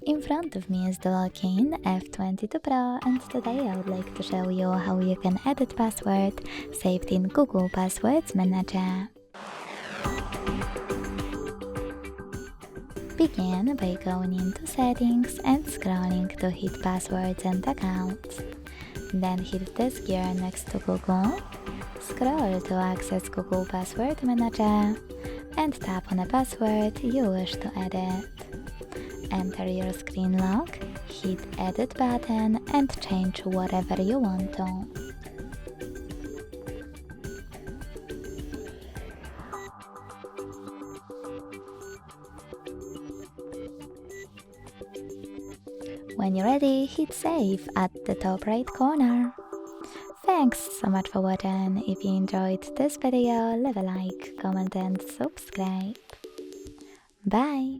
In front of me is the DUOQIN F22 Pro, and today I would like to show you how you can edit password saved in Google Passwords Manager. Begin by going into Settings and scrolling to hit Passwords and Accounts. Then hit this gear next to Google, scroll to access Google Password Manager, and tap on a password you wish to edit. Enter your screen lock, hit Edit button and change whatever you want to. When you're ready, hit Save at the top right corner. Thanks so much for watching. If you enjoyed this video, leave a like, comment and subscribe. Bye!